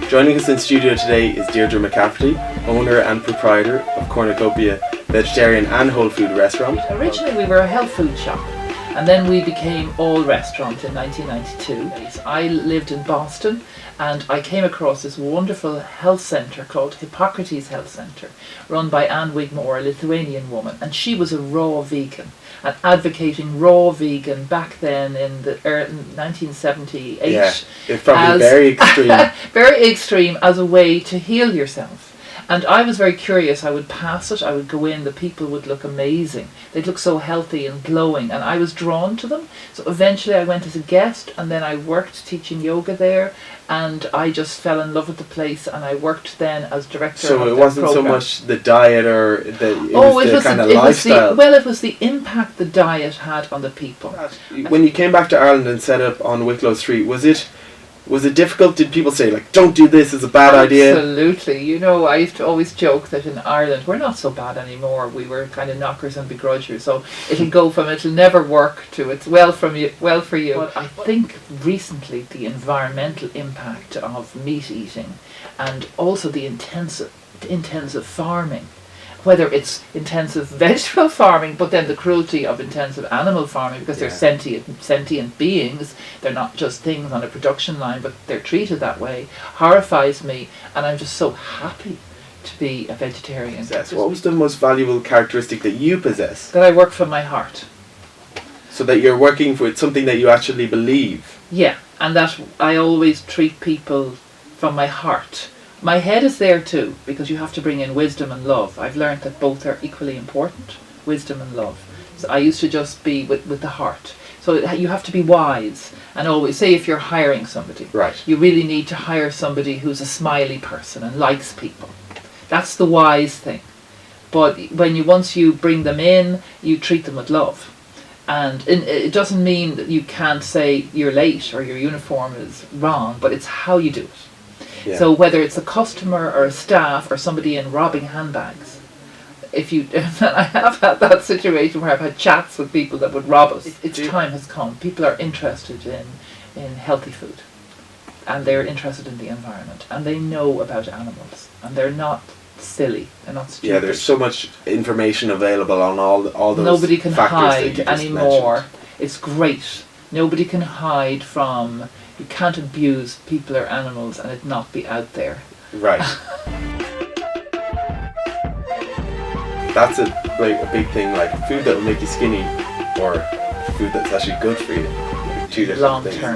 Joining us in studio today is Deirdre McCafferty, owner and proprietor of Cornucopia vegetarian and whole food restaurant. Originally we were a health food shop, and then we became all restaurant in 1992. I lived in Boston, and I came across this wonderful health centre called Hippocrates Health Centre, run by Anne Wigmore, a Lithuanian woman, and she was a raw vegan and advocating raw vegan back then in the 1978. Yeah, it's probably very extreme. Very extreme as a way to heal yourself. And I was very curious. I would pass it, I would go in, the people would look amazing. They'd look so healthy and glowing, and I was drawn to them. So eventually I went as a guest, and then I worked teaching yoga there, and I just fell in love with the place, and I worked then as director of the So it wasn't so much the diet or it was the kind of lifestyle? It was the impact the diet had on the people. When you came back to Ireland and set up on Wicklow Street, was it difficult? Did people say, like, don't do this, it's a bad idea? Absolutely. You know, I used to always joke that in Ireland, we're not so bad anymore. We were kind of knockers and begrudgers. So it'll go from it'll never work to it's well for you. But I think recently the environmental impact of meat eating and also the intensive farming, whether it's intensive vegetable farming, but then the cruelty of intensive animal farming, because they're sentient beings, they're not just things on a production line, but they're treated that way, horrifies me, and I'm just so happy to be a vegetarian. Yes. What was the most valuable characteristic that you possess? That I work from my heart. So that you're working for something that you actually believe. Yeah, and that I always treat people from my heart. My head is there too, because you have to bring in wisdom and love. I've learned that both are equally important, wisdom and love. So I used to just be with the heart. So you have to be wise, and always say if you're hiring somebody, right, you really need to hire somebody who's a smiley person and likes people. That's the wise thing. But once you bring them in, you treat them with love. And it doesn't mean that you can't say you're late or your uniform is wrong, but it's how you do it. Yeah. So whether it's a customer or a staff or somebody in robbing handbags, I have had that situation where I've had chats with people that would rob us. Its time has come. People are interested in healthy food, and they're interested in the environment, and they know about animals, and they're not silly, they're not stupid. Yeah, there's so much information available on all those. Nobody can hide anymore. Mentioned. It's great. Nobody can hide from. You can't abuse people or animals and it not be out there. Right. That's a big thing, like food that will make you skinny or food that's actually good for you. Two different things. Long term.